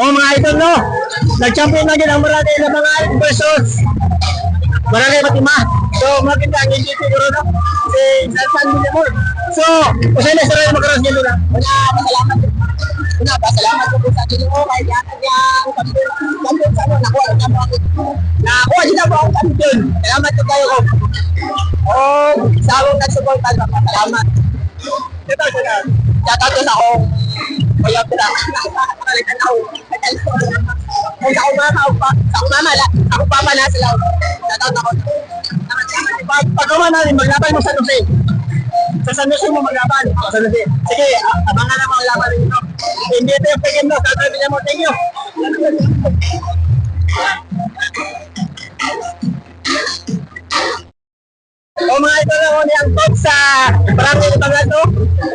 O mga idol, no? Nag-champion na din ang Barangay Labangal versus Barangay Fatima. So, maganda ang hindi siguro, no? Si Sansan Villamor. So, usay na sarili magkaroon niya nila. Salamat po sa Ginoo kay yata niya kampiyon sa ano nakuha niya po ako. Nakuha niya po ako kampiyon. Salamat po kayo ko. Sa akong nagsuporta, salamat. Ito, sila. Shoutout sa akong kuya pala. Kung sa akong papa na sila. Shoutout ako. Pagawa natin, maglaban mo sa Jose. Sa San Jose mo maglaban. Sa Jose. Sige, abangan na mga laban ninyo. Hindi ito yung pagin mo. Sasabi niya mo, thank you. O mga ito na muna ang top sa Barangay Labangal, no?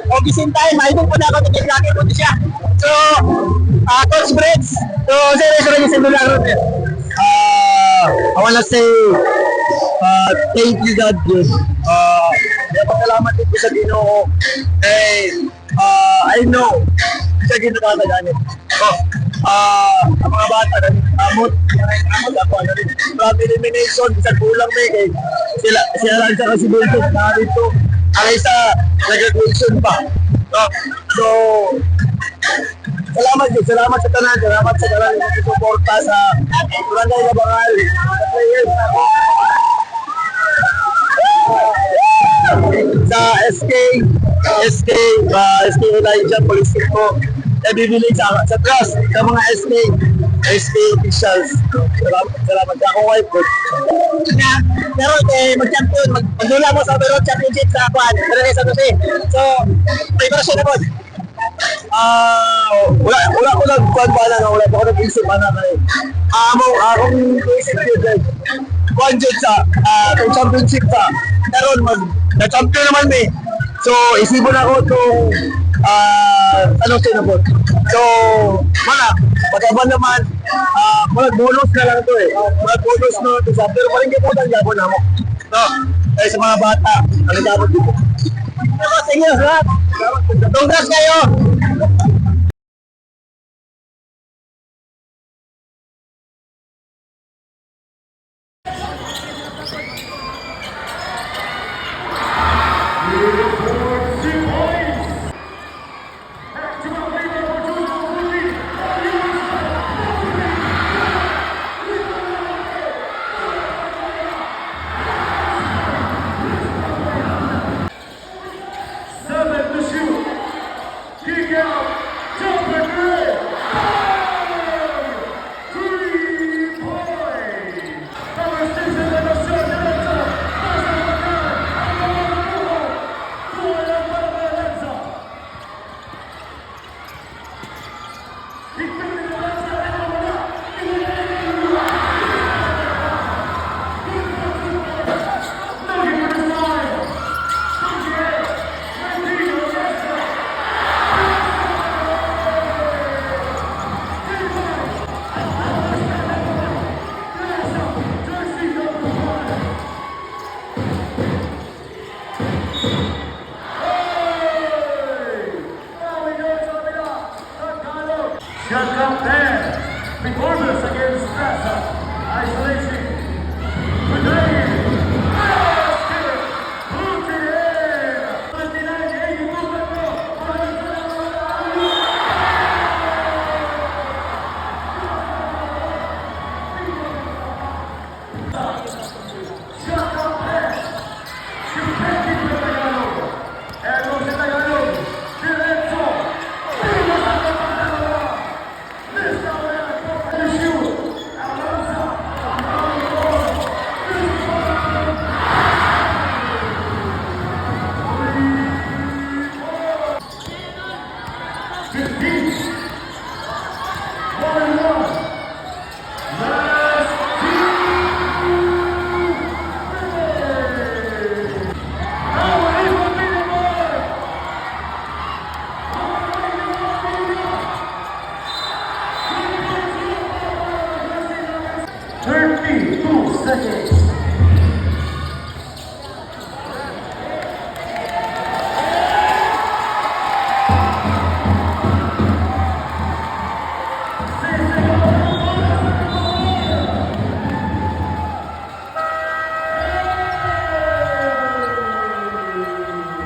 O gising tayo, maibong po na ako, tigil-laki po siya. So, Coach Breds. So, sir, yung sindulang rin. I wanna say thank you God good. Salamat din po sa Ginoo. I know sa Ginoo na ganit. Ang mga bata amot ako ano rin. From elimination sa kulang may kay sila lang sa kasi dito na dito. Ang isa nag-graduation pa. So salamat sa tanan, salamat sa tanan ng suporta sa Barangay Labangal. Sa players ako. Sa SK Elijah Police po. Nabibiling sa trust sa mga SK officials. Salamat sa akong wife ko. Pero mag-champion, magdula mo sa overall championship sa Juan, Barangay San Jose. So, preparasyon na po. Wala ko lang kuwan pa na wala pa ko nag-isip na kay akong isip yun kuwan dyan sa championship sa karon na-champion naman may so isipon ako itong ano sinabot so pagkaban naman bonus na lang ito bonus na ito sa pero parang kiputan gabon na mo kaya sa mga bata ang gabon dito Sige, lahat. Congrats kayo. Shut there. Performance against Strasa. Isolation. Today, Turkey, 2 seconds.